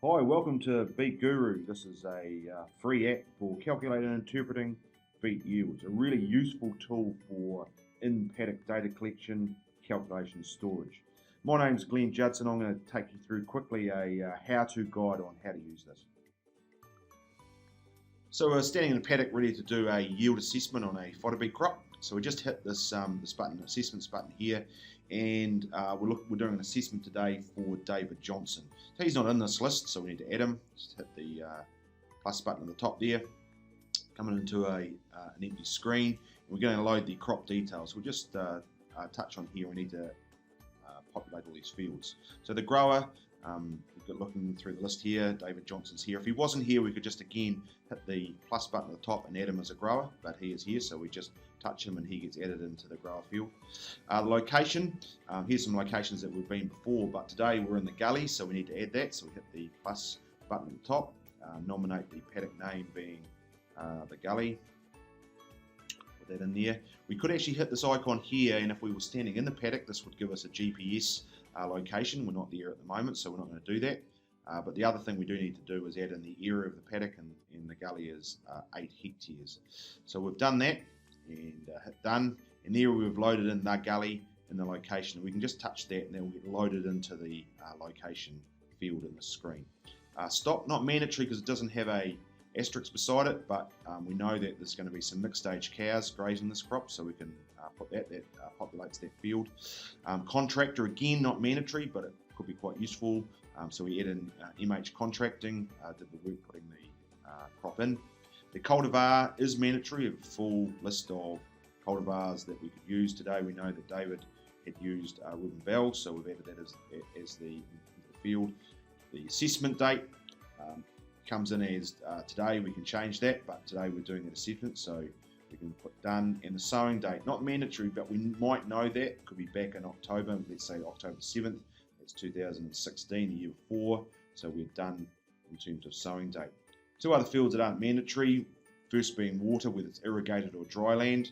Hi, welcome to Beet Guru. This is a free app for calculating and interpreting beet yields. A really useful tool for in-paddock data collection, calculation, storage. My name's Glenn Judson. I'm going to take you through quickly a how-to guide on how to use this. So we're standing in a paddock ready to do a yield assessment on a fodder beet crop. So we just hit this button, assessments button here, and we're doing an assessment today for David Johnson. So he's not in this list, so we need to add him. Just hit the plus button at the top there, coming into an empty screen. And we're going to load the crop details. We'll just touch on here. We need to populate all these fields. So the grower, we've got looking through the list here, David Johnson's here. If he wasn't here, we could just again hit the plus button at the top and add him as a grower, but he is here, so we just touch him and he gets added into the grower field. The location, here's some locations that we've been before, but today we're in the gully, so we need to add that. So we hit the plus button at the top, nominate the paddock name being the gully. That in there. We could actually hit this icon here, and if we were standing in the paddock, this would give us a GPS location. We're not there at the moment, so we're not going to do that. But the other thing we do need to do is add in the area of the paddock, and the gully is 8 hectares. So we've done that, and hit done, and there we've loaded in the gully and the location. We can just touch that, and then we'll get loaded into the location field in the screen. Stop, not mandatory because it doesn't have a asterisk beside it, but we know that there's going to be some mixed stage cows grazing this crop, so we can put that populates that field. Contractor, again, not mandatory, but it could be quite useful. So we add in MH contracting, did the work putting the crop in. The cultivar is mandatory, a full list of cultivars that we could use today. We know that David had used Ribbon Bell, so we've added that as the field. The assessment date comes in as today. We can change that, but today we're doing an assessment, so we can put done. And the sowing date, not mandatory, but we might know that, could be back in October, let's say October 7th, it's 2016, the year before, so we're done in terms of sowing date. Two other fields that aren't mandatory, first being water, whether it's irrigated or dry land,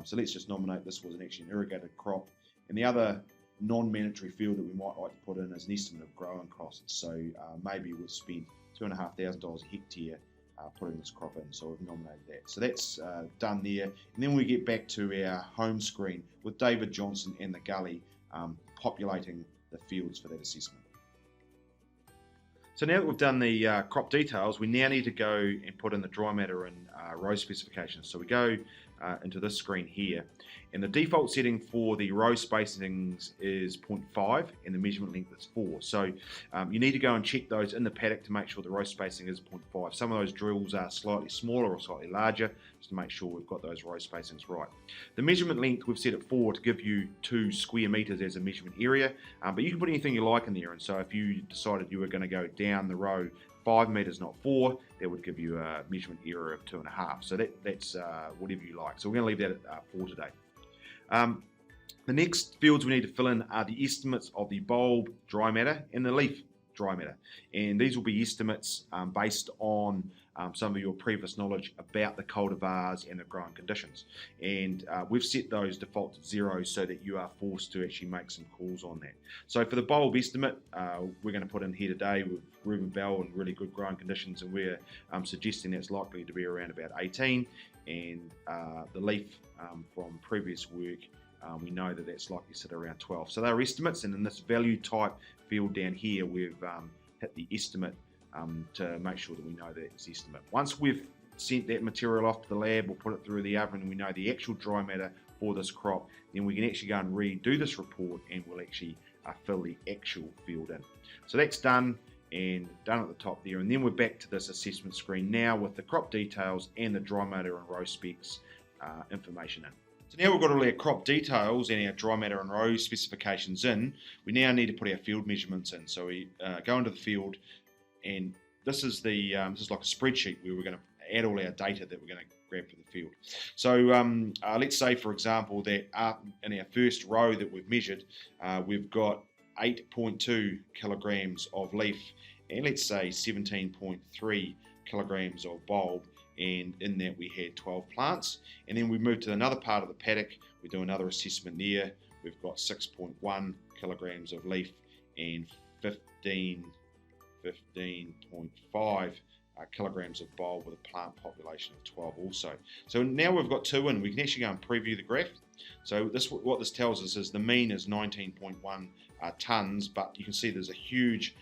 so let's just nominate this was actually an irrigated crop. And the other non-mandatory field that we might like to put in is an estimate of growing costs, so maybe we've spent $2,500 a hectare putting this crop in, so we've nominated that. So that's done there, and then we get back to our home screen with David Johnson and the gully populating the fields for that assessment. So now that we've done the crop details, we now need to go and put in the dry matter and row specifications. So we go into this screen here, and the default setting for the row spacings is 0.5 and the measurement length is 4. So you need to go and check those in the paddock to make sure the row spacing is 0.5. Some of those drills are slightly smaller or slightly larger, just to make sure we've got those row spacings right. The measurement length we've set at 4 to give you 2 square meters as a measurement area, but you can put anything you like in there. And so if you decided you were going to go down the row 5 meters, not 4, that would give you a measurement area of 2.5. So that's whatever you like. So we're going to leave that at 4 today. The next fields we need to fill in are the estimates of the bulb dry matter and the leaf dry matter. And these will be estimates based on some of your previous knowledge about the cultivars and the growing conditions. And we've set those default to 0 so that you are forced to actually make some calls on that. So for the bulb estimate, we're going to put in here today with Ruben Bell and really good growing conditions, and we're suggesting that's likely to be around about 18. And the leaf from previous work, we know that that's likely to sit around 12. So they're estimates, and in this value type field down here, we've hit the estimate to make sure that we know that it's estimate. Once we've sent that material off to the lab, we'll put it through the oven and we know the actual dry matter for this crop, then we can actually go and redo this report and we'll actually fill the actual field in. So that's done and done at the top there, and then we're back to this assessment screen now with the crop details and the dry matter and row specs information in. So now we've got all our crop details and our dry matter and row specifications in, we now need to put our field measurements in. So we go into the field, and this is like a spreadsheet where we're going to add all our data that we're going to grab for the field. So let's say, for example, that in our first row that we've measured, we've got 8.2 kilograms of leaf, and let's say 17.3 kilograms of bulb, and in that we had 12 plants. And then we move to another part of the paddock, we do another assessment there, we've got 6.1 kilograms of leaf and 15 15.5 kilograms of bulb with a plant population of 12 also. So now we've got 2 in, we can actually go and preview the graph. So what this tells us is the mean is 19.1 tonnes, but you can see there's a huge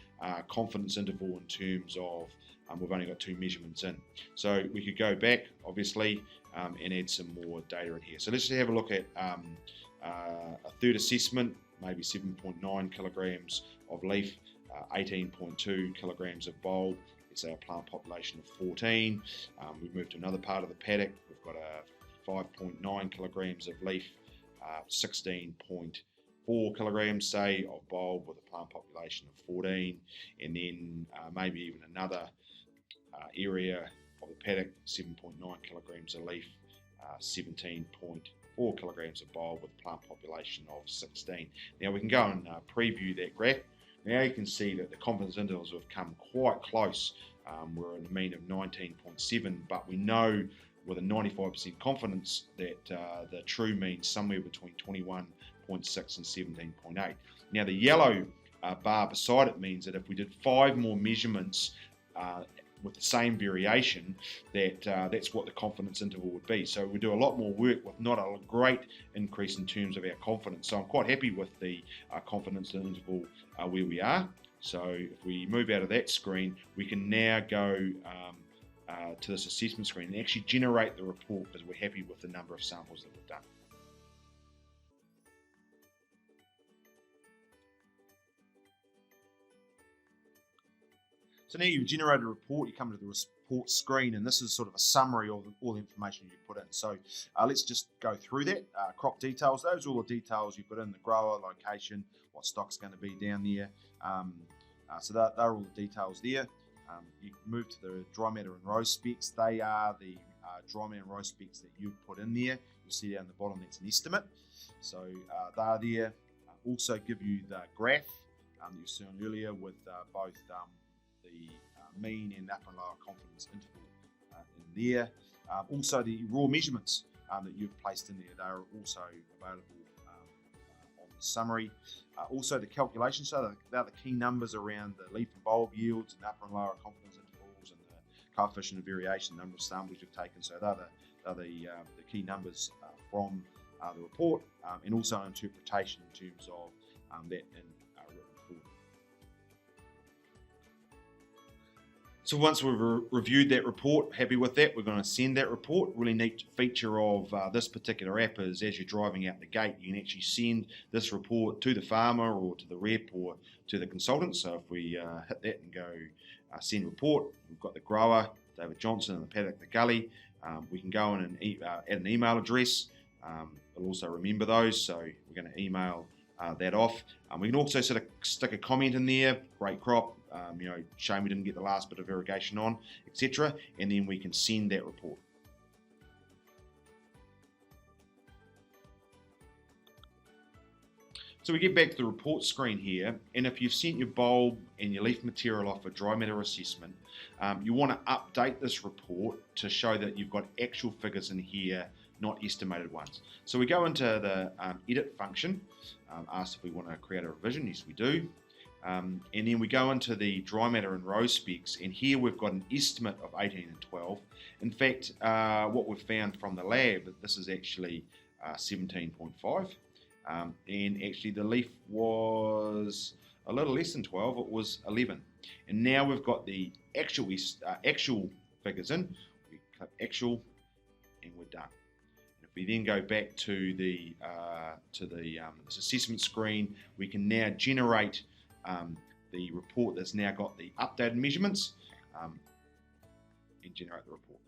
confidence interval in terms of we've only got 2 measurements in. So we could go back, obviously, and add some more data in here. So let's just have a look at a third assessment, maybe 7.9 kilograms of leaf, 18.2 kilograms of bulb. It's our plant population of 14. We've moved to another part of the paddock. We've got a 5.9 kilograms of leaf, 16.4 kilograms, say, of bulb with a plant population of 14, and then maybe even another area of the paddock, 7.9 kilograms of leaf, 17.4 kilograms of bulb with a plant population of 16. Now we can go and preview that graph. Now you can see that the confidence intervals have come quite close. We're in a mean of 19.7, but we know with a 95% confidence that the true mean is somewhere between 21.6 and 17.8. Now the yellow bar beside it means that if we did 5 more measurements with the same variation, that's what the confidence interval would be. So we do a lot more work with not a great increase in terms of our confidence. So I'm quite happy with the confidence interval where we are. So if we move out of that screen, we can now go to this assessment screen and actually generate the report because we're happy with the number of samples that we've done. So now you've generated a report, you come to the report screen, and this is sort of a summary of all the information you put in. So let's just go through that. Crop details, those are all the details you put in, the grower, location, what stock's going to be down there. So they're all the details there. You move to the dry matter and row specs. They are the dry matter and row specs that you've put in there. You'll see down the bottom that's an estimate. So they're there. Also give you the graph that you saw earlier with both the mean and upper and lower confidence interval in there. Also the raw measurements that you've placed in there, they're also available on the summary. Also the calculations, so they're the key numbers around the leaf and bulb yields and upper and lower confidence intervals and the coefficient of variation, the number of samples you've taken. So they're the key numbers from the report, and also interpretation in terms of that in written form. So once we've reviewed that report, happy with that, we're going to send that report. Really neat feature of this particular app is as you're driving out the gate, you can actually send this report to the farmer or to the rep or to the consultant. So if we hit that and go send report, we've got the grower, David Johnson, and the paddock, the gully. We can go in and add an email address. We'll also remember those, so we're going to email that off. We can also sort of stick a comment in there, great crop, shame we didn't get the last bit of irrigation on, etc. And then we can send that report. So we get back to the report screen here, and if you've sent your bulb and your leaf material off for dry matter assessment, you want to update this report to show that you've got actual figures in here, not estimated ones. So we go into the edit function, ask if we want to create a revision. Yes, we do. And then we go into the dry matter and row specs, and here we've got an estimate of 18 and 12. In fact, what we've found from the lab, that this is actually 17.5. And actually the leaf was a little less than 12, it was 11. And now we've got the actual figures in. We click actual and we're done. And if we then go back to the this assessment screen, we can now generate the report that's now got the updated measurements and generate the report.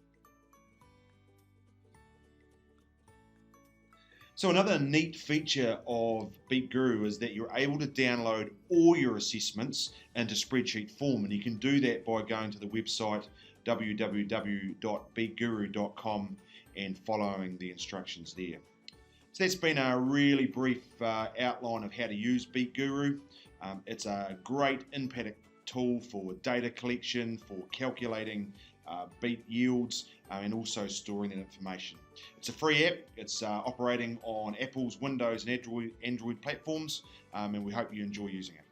So another neat feature of Beet Guru is that you're able to download all your assessments into spreadsheet form, and you can do that by going to the website www.beetguru.com and following the instructions there. So that's been a really brief outline of how to use Beet Guru. It's a great in-paddock tool for data collection, for calculating beet yields, and also storing that information. It's a free app. It's operating on Apple's, Windows, and Android platforms, and we hope you enjoy using it.